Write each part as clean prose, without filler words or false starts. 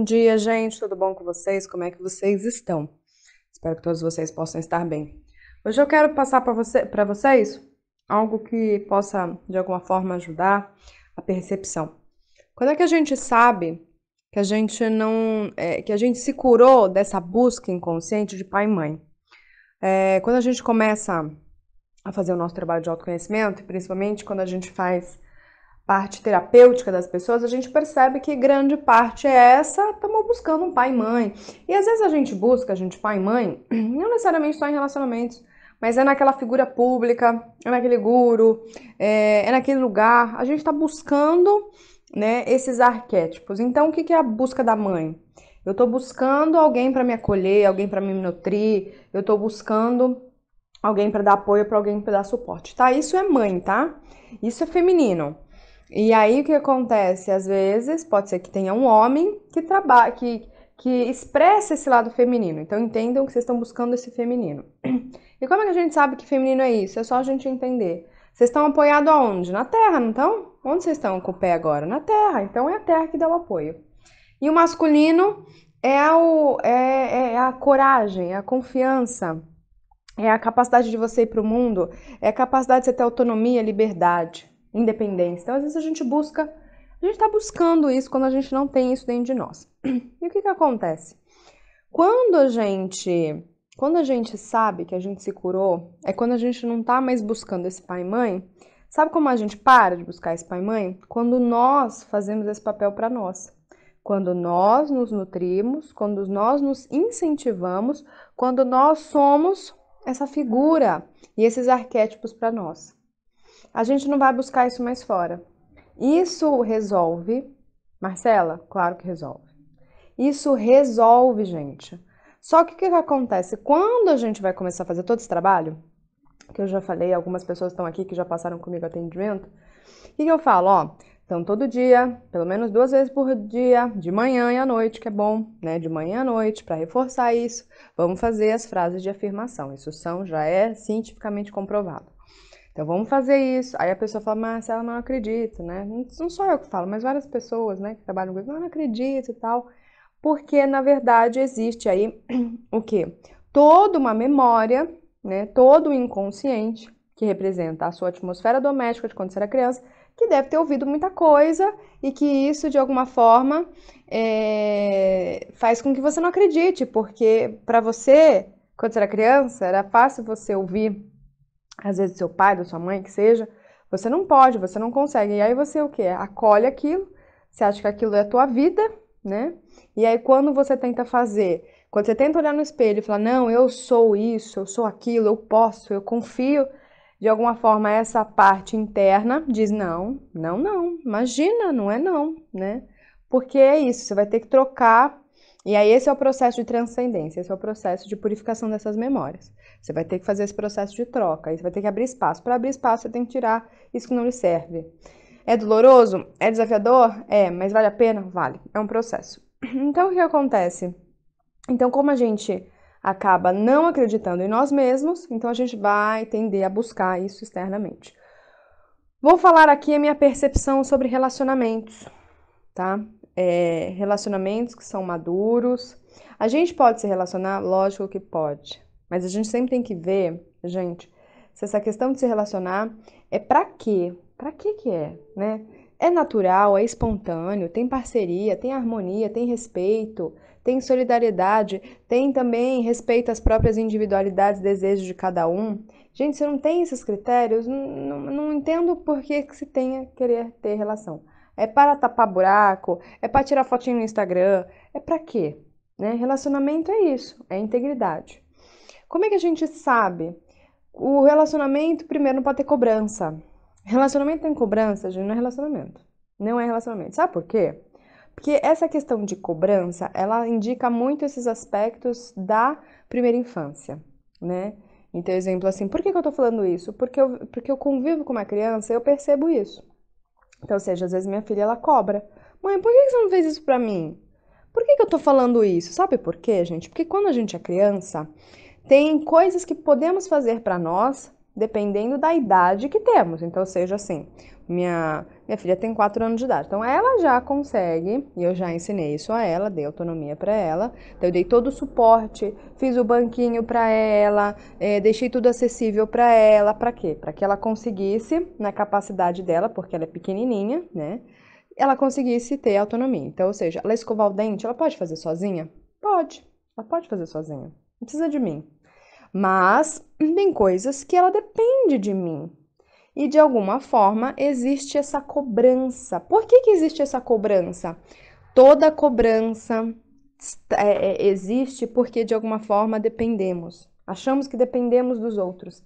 Bom dia, gente. Tudo bom com vocês? Como é que vocês estão? Espero que todos vocês possam estar bem. Hoje eu quero passar para vocês algo que possa, de alguma forma, ajudar a percepção. Quando é que a gente sabe que a gente não, que a gente se curou dessa busca inconsciente de pai e mãe? Quando a gente começa a fazer o nosso trabalho de autoconhecimento, e principalmente quando a gente faz parte terapêutica das pessoas, a gente percebe que grande parte é essa, estamos buscando um pai e mãe. E às vezes a gente busca, pai e mãe, não necessariamente só em relacionamentos, mas é naquela figura pública, é naquele guru, é naquele lugar. A gente está buscando, né, esses arquétipos. Então, o que é a busca da mãe? Eu estou buscando alguém para me acolher, alguém para me nutrir, eu estou buscando alguém para dar apoio, para alguém para dar suporte, tá? Isso é mãe, tá? Isso é feminino. E aí o que acontece? Às vezes pode ser que tenha um homem que trabalha, que expressa esse lado feminino. Então entendam que vocês estão buscando esse feminino. E como é que a gente sabe que feminino é isso? É só a gente entender. Vocês estão apoiados aonde? Na terra, não estão? Onde vocês estão com o pé agora? Na terra. Então é a terra que dá o apoio. E o masculino é a coragem, é a confiança, é a capacidade de você ir para o mundo, é a capacidade de você ter autonomia, liberdade, independência. Então, às vezes a gente está buscando isso quando a gente não tem isso dentro de nós. E o que acontece? Quando a gente sabe que a gente se curou, é quando a gente não está mais buscando esse pai e mãe. Sabe como a gente para de buscar esse pai e mãe? Quando nós fazemos esse papel para nós. Quando nós nos nutrimos, quando nós nos incentivamos, quando nós somos essa figura e esses arquétipos para nós. A gente não vai buscar isso mais fora. Isso resolve, Marcela? Claro que resolve. Isso resolve, gente. Só que o que acontece? Quando a gente vai começar a fazer todo esse trabalho, que eu já falei, algumas pessoas estão aqui que já passaram comigo atendimento, o que eu falo? Ó, então todo dia, pelo menos 2 vezes por dia, de manhã e à noite, que é bom, né? De manhã à noite, para reforçar isso, vamos fazer as frases de afirmação. Isso já é cientificamente comprovado. Então vamos fazer isso. Aí a pessoa fala, mas ela não acredita, né? Não sou eu que falo, mas várias pessoas, né, que trabalham com isso, não acredito e tal. Porque, na verdade, existe aí o quê? Toda uma memória, né? Todo o inconsciente, que representa a sua atmosfera doméstica de quando você era criança, que deve ter ouvido muita coisa e que isso, de alguma forma, faz com que você não acredite, porque para você, quando você era criança, era fácil você ouvir, às vezes, seu pai, da sua mãe, que seja, você não pode, você não consegue. E aí você o quê? Acolhe aquilo, você acha que aquilo é a tua vida, né? E aí quando você tenta fazer, quando você tenta olhar no espelho e falar, não, eu sou isso, eu sou aquilo, eu posso, eu confio, de alguma forma essa parte interna diz, não, não, não, imagina, não é não, né? Porque é isso, você vai ter que trocar. E aí esse é o processo de transcendência, esse é o processo de purificação dessas memórias. Você vai ter que fazer esse processo de troca, aí você vai ter que abrir espaço. Para abrir espaço, você tem que tirar isso que não lhe serve. É doloroso? É desafiador? É, mas vale a pena? Vale. É um processo. Então, o que acontece? Então, como a gente acaba não acreditando em nós mesmos, então a gente vai tender a buscar isso externamente. Vou falar aqui a minha percepção sobre relacionamentos, tá? Relacionamentos que são maduros. A gente pode se relacionar? Lógico que pode. Mas a gente sempre tem que ver, gente, se essa questão de se relacionar é pra quê? Pra que é, né? É natural, é espontâneo, tem parceria, tem harmonia, tem respeito, tem solidariedade, tem também respeito às próprias individualidades e desejos de cada um. Gente, se não tem esses critérios, não entendo por que se tenha querer ter relação. É para tapar buraco, é para tirar fotinho no Instagram, é para quê? Né? Relacionamento é isso, é integridade. Como é que a gente sabe? O relacionamento, primeiro, não pode ter cobrança. Relacionamento tem cobrança, gente, não é relacionamento. Não é relacionamento. Sabe por quê? Porque essa questão de cobrança, ela indica muito esses aspectos da primeira infância, né? Então, exemplo assim, por que eu tô falando isso? Porque eu convivo com uma criança e eu percebo isso. Então, ou seja, às vezes minha filha, ela cobra. Mãe, por que você não fez isso pra mim? Por que eu tô falando isso? Sabe por quê, gente? Porque quando a gente é criança, tem coisas que podemos fazer pra nós, dependendo da idade que temos. Então, seja assim, Minha filha tem 4 anos de idade, então ela já consegue, e eu já ensinei isso a ela, dei autonomia para ela, então eu dei todo o suporte, fiz o banquinho para ela, deixei tudo acessível para ela, para quê? Para que ela conseguisse, na capacidade dela, porque ela é pequenininha, né? Ela conseguisse ter autonomia. Então, ou seja, ela escovar o dente, ela pode fazer sozinha? Pode, ela pode fazer sozinha, não precisa de mim. Mas tem coisas que ela depende de mim. E de alguma forma existe essa cobrança. Por que que existe essa cobrança? Toda cobrança existe porque de alguma forma dependemos. Achamos que dependemos dos outros.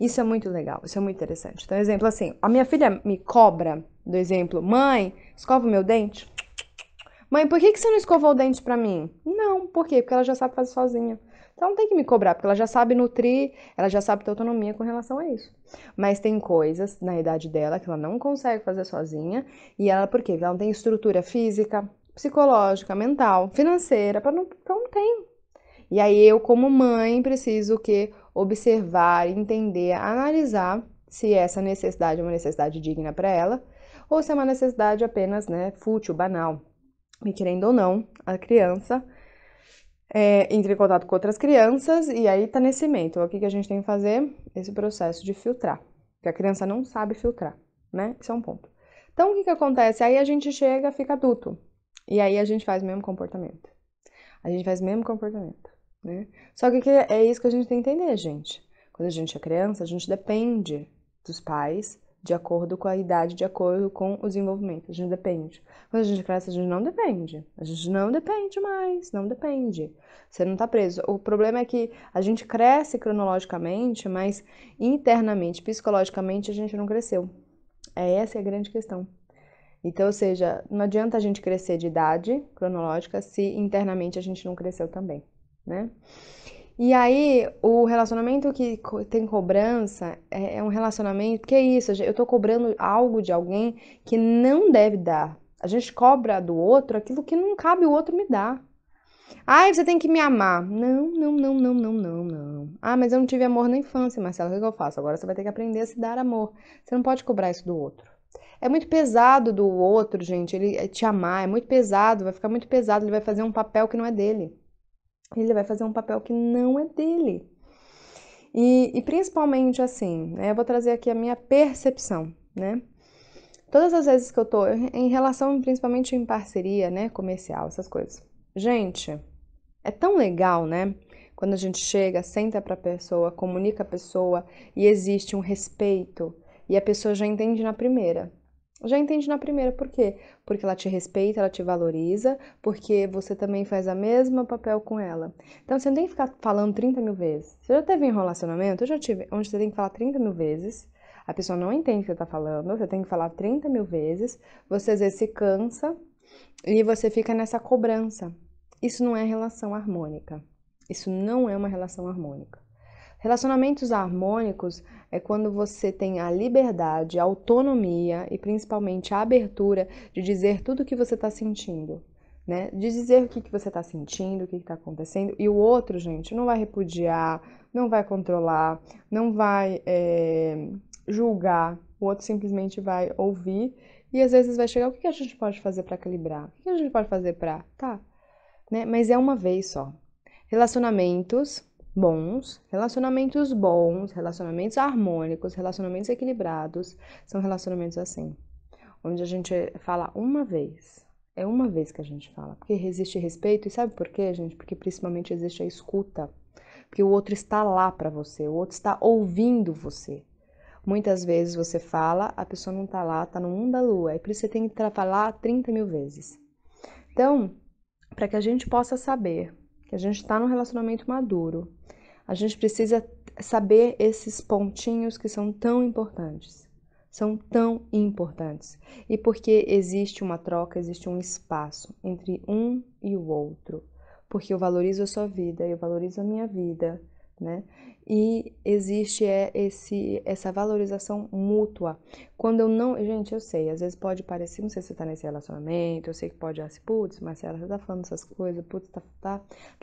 Isso é muito legal, isso é muito interessante. Então, exemplo assim, a minha filha me cobra do exemplo, mãe, escova o meu dente? Mãe, por que que você não escovou o dente pra mim? Não, por quê? Porque ela já sabe fazer sozinha. Então não tem que me cobrar, porque ela já sabe nutrir, ela já sabe ter autonomia com relação a isso. Mas tem coisas na idade dela que ela não consegue fazer sozinha, e ela, por quê? Porque ela não tem estrutura física, psicológica, mental, financeira, então não tem. E aí eu, como mãe, preciso que observar, entender, analisar se essa necessidade é uma necessidade digna para ela, ou se é uma necessidade apenas, né, fútil, banal. E querendo ou não, a criança entra em contato com outras crianças e aí tá nesse meio. O que que a gente tem que fazer? Esse processo de filtrar. Porque a criança não sabe filtrar, né? Isso é um ponto. Então, o que que acontece? Aí a gente chega, fica adulto. E aí a gente faz o mesmo comportamento. A gente faz o mesmo comportamento, né? Só que é isso que a gente tem que entender, gente. Quando a gente é criança, a gente depende dos pais de acordo com a idade, de acordo com o desenvolvimento. A gente depende. Quando a gente cresce, a gente não depende. A gente não depende mais, não depende. Você não tá preso. O problema é que a gente cresce cronologicamente, mas internamente, psicologicamente, a gente não cresceu. Essa é a grande questão. Então, ou seja, não adianta a gente crescer de idade cronológica se internamente a gente não cresceu também, né? E aí, o relacionamento que tem cobrança é um relacionamento. Que é isso? Eu tô cobrando algo de alguém que não deve dar. A gente cobra do outro aquilo que não cabe o outro me dar. Ai, você tem que me amar. Não, não, não, não, não, não, não. Ah, mas eu não tive amor na infância, Marcelo. O que eu faço? Agora você vai ter que aprender a se dar amor. Você não pode cobrar isso do outro. É muito pesado do outro, gente, ele te amar, é muito pesado, vai ficar muito pesado, ele vai fazer um papel que não é dele. Ele vai fazer um papel que não é dele. E principalmente assim, né, eu vou trazer aqui a minha percepção, né? Todas as vezes que eu tô em relação, principalmente em parceria, né, comercial, essas coisas. Gente, é tão legal, né? Quando a gente chega, senta pra pessoa, comunica a pessoa e existe um respeito e a pessoa já entende na primeira. Já entende na primeira, por quê? Porque ela te respeita, ela te valoriza, porque você também faz a mesma papel com ela. Então você não tem que ficar falando 30 mil vezes. Você já teve um relacionamento? Eu já tive, onde você tem que falar 30 mil vezes, a pessoa não entende o que você tá falando, você tem que falar 30 mil vezes, você às vezes se cansa e você fica nessa cobrança. Isso não é relação harmônica. Isso não é uma relação harmônica. Relacionamentos harmônicos é quando você tem a liberdade, a autonomia e principalmente a abertura de dizer tudo o que você está sentindo, né? De dizer o que você está sentindo, o que está acontecendo. E o outro, gente, não vai repudiar, não vai controlar, não vai julgar. O outro simplesmente vai ouvir e às vezes vai chegar, o que a gente pode fazer para equilibrar? O que a gente pode fazer para... Tá, né? Mas é uma vez só. Relacionamentos bons, relacionamentos harmônicos, relacionamentos equilibrados, são relacionamentos assim, onde a gente fala uma vez. É uma vez que a gente fala, porque existe respeito, e sabe por quê, gente? Porque principalmente existe a escuta, porque o outro está lá para você, o outro está ouvindo você. Muitas vezes você fala, a pessoa não está lá, está no mundo da lua, é por isso que você tem que falar 30 mil vezes. Então, para que a gente possa saber que a gente está num relacionamento maduro, a gente precisa saber esses pontinhos que são tão importantes. São tão importantes. E porque existe uma troca, existe um espaço entre um e o outro. Porque eu valorizo a sua vida, eu valorizo a minha vida. né? E existe essa valorização mútua. Quando eu não... Gente, eu sei, às vezes pode parecer, não sei se você tá nesse relacionamento, eu sei que pode assim, putz, Marcela, você tá falando essas coisas, putz, tá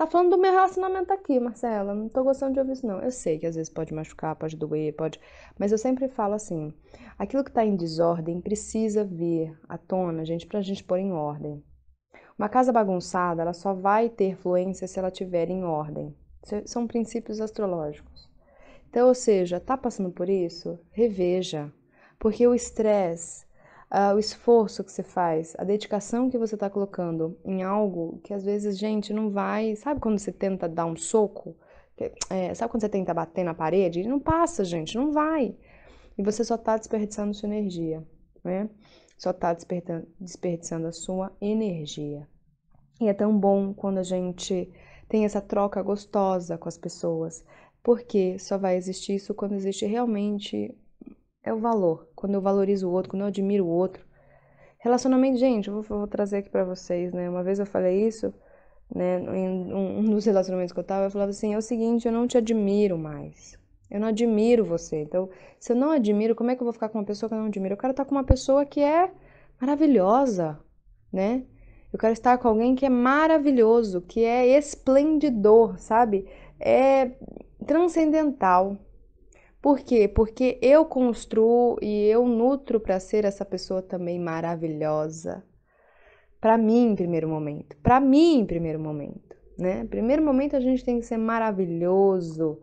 falando do meu relacionamento aqui, Marcela, não tô gostando de ouvir isso não. Eu sei que às vezes pode machucar, pode doer, pode... Mas eu sempre falo assim, aquilo que tá em desordem precisa vir à tona, gente, pra gente pôr em ordem. Uma casa bagunçada, ela só vai ter fluência se ela estiver em ordem. São princípios astrológicos. Então, ou seja, tá passando por isso? Reveja. Porque o estresse, o esforço que você faz, a dedicação que você está colocando em algo que às vezes, gente, não vai. Sabe quando você tenta dar um soco? Sabe quando você tenta bater na parede? E não passa, gente, não vai. E você só está desperdiçando sua energia, né? Só está desperdiçando a sua energia. E é tão bom quando a gente tem essa troca gostosa com as pessoas, porque só vai existir isso quando existe realmente o valor, quando eu valorizo o outro, quando eu admiro o outro. Relacionamento, gente, eu vou trazer aqui pra vocês, né? Uma vez eu falei isso, né, em um dos relacionamentos que eu tava, eu falava assim, é o seguinte, eu não te admiro mais. Eu não admiro você. Então, se eu não admiro, como é que eu vou ficar com uma pessoa que eu não admiro? Eu quero estar com uma pessoa que é maravilhosa, né? Eu quero estar com alguém que é maravilhoso, que é esplendidor, sabe? É transcendental. Por quê? Porque eu construo e eu nutro para ser essa pessoa também maravilhosa. Para mim, em primeiro momento. Para mim, em primeiro momento, né? Primeiro momento a gente tem que ser maravilhoso.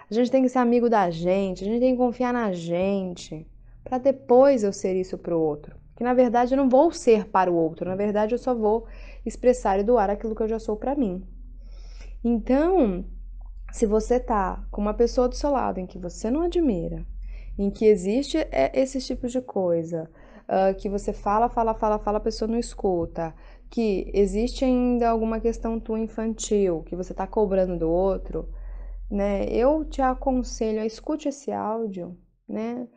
A gente tem que ser amigo da gente, a gente tem que confiar na gente, para depois eu ser isso para o outro. Que na verdade eu não vou ser para o outro, na verdade eu só vou expressar e doar aquilo que eu já sou para mim. Então, se você tá com uma pessoa do seu lado em que você não admira, em que existe esses tipos de coisa, que você fala, a pessoa não escuta, que existe ainda alguma questão tua infantil, que você tá cobrando do outro, né? Eu te aconselho a escute esse áudio, né?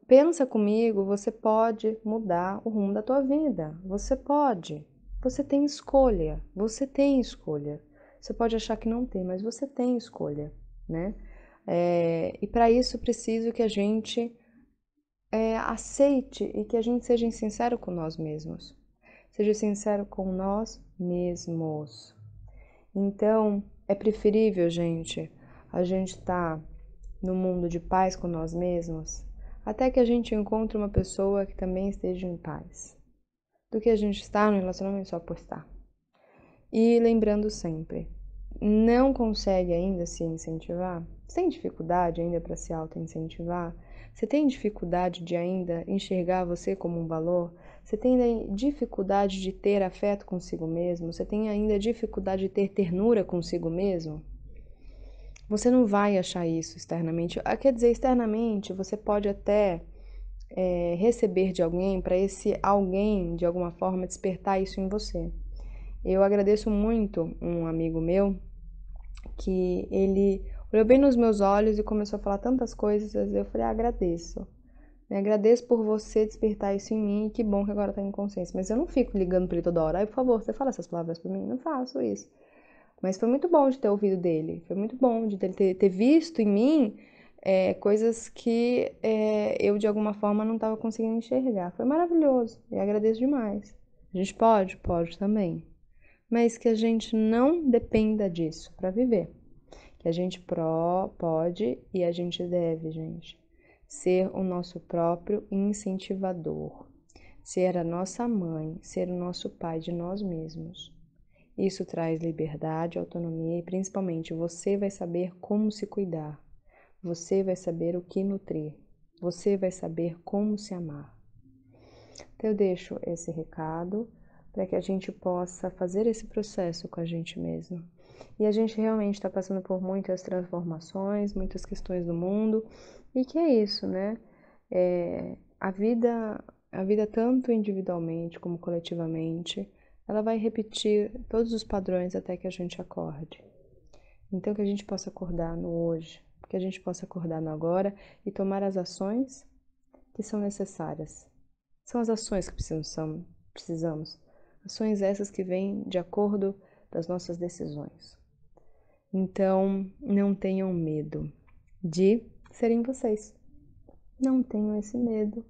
Pensa comigo, você pode mudar o rumo da tua vida. Você pode. Você tem escolha. Você tem escolha. Você pode achar que não tem, mas você tem escolha, né? E para isso preciso que a gente aceite e que a gente seja sincero com nós mesmos. Seja sincero com nós mesmos. Então, é preferível, gente, a gente estar no mundo de paz com nós mesmos, até que a gente encontre uma pessoa que também esteja em paz, do que a gente estar no relacionamento só por estar. E lembrando sempre, não consegue ainda se incentivar? Você tem dificuldade ainda para se auto-incentivar? Você tem dificuldade de ainda enxergar você como um valor? Você tem ainda dificuldade de ter afeto consigo mesmo? Você tem ainda dificuldade de ter ternura consigo mesmo? Você não vai achar isso externamente. Quer dizer, externamente você pode até receber de alguém para esse alguém, de alguma forma, despertar isso em você. Eu agradeço muito um amigo meu que ele olhou bem nos meus olhos e começou a falar tantas coisas. Eu falei, agradeço. Agradeço por você despertar isso em mim e que bom que agora tá em consciência. Mas eu não fico ligando para ele toda hora. Ai, por favor, você fala essas palavras para mim? Não faço isso. Mas foi muito bom de ter ouvido dele. Foi muito bom de ter visto em mim coisas que eu, de alguma forma, não estava conseguindo enxergar. Foi maravilhoso. E agradeço demais. A gente pode? Pode também. Mas que a gente não dependa disso para viver. Que a gente pode e a gente deve, gente, ser o nosso próprio incentivador. Ser a nossa mãe, ser o nosso pai de nós mesmos. Isso traz liberdade, autonomia e principalmente você vai saber como se cuidar. Você vai saber o que nutrir. Você vai saber como se amar. Então eu deixo esse recado para que a gente possa fazer esse processo com a gente mesmo. E a gente realmente está passando por muitas transformações, muitas questões do mundo, e que é isso, né? A vida tanto individualmente como coletivamente, ela vai repetir todos os padrões até que a gente acorde. Então que a gente possa acordar no hoje, que a gente possa acordar no agora e tomar as ações que são necessárias. São as ações que precisamos. Ações essas que vêm de acordo das nossas decisões. Então, não tenham medo de serem vocês. Não tenham esse medo.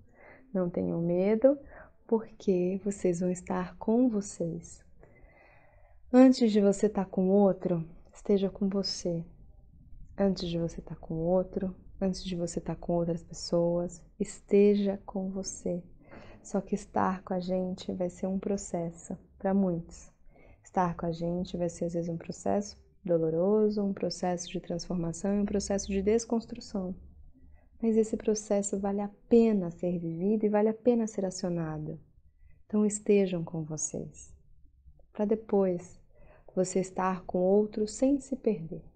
Não tenham medo, porque vocês vão estar com vocês. Antes de você estar com outro, esteja com você. Antes de você estar com outro, antes de você estar com outras pessoas, esteja com você. Só que estar com a gente vai ser um processo para muitos. Estar com a gente vai ser às vezes um processo doloroso, um processo de transformação e um processo de desconstrução. Mas esse processo vale a pena ser vivido e vale a pena ser acionado. Então estejam com vocês, para depois você estar com outro sem se perder.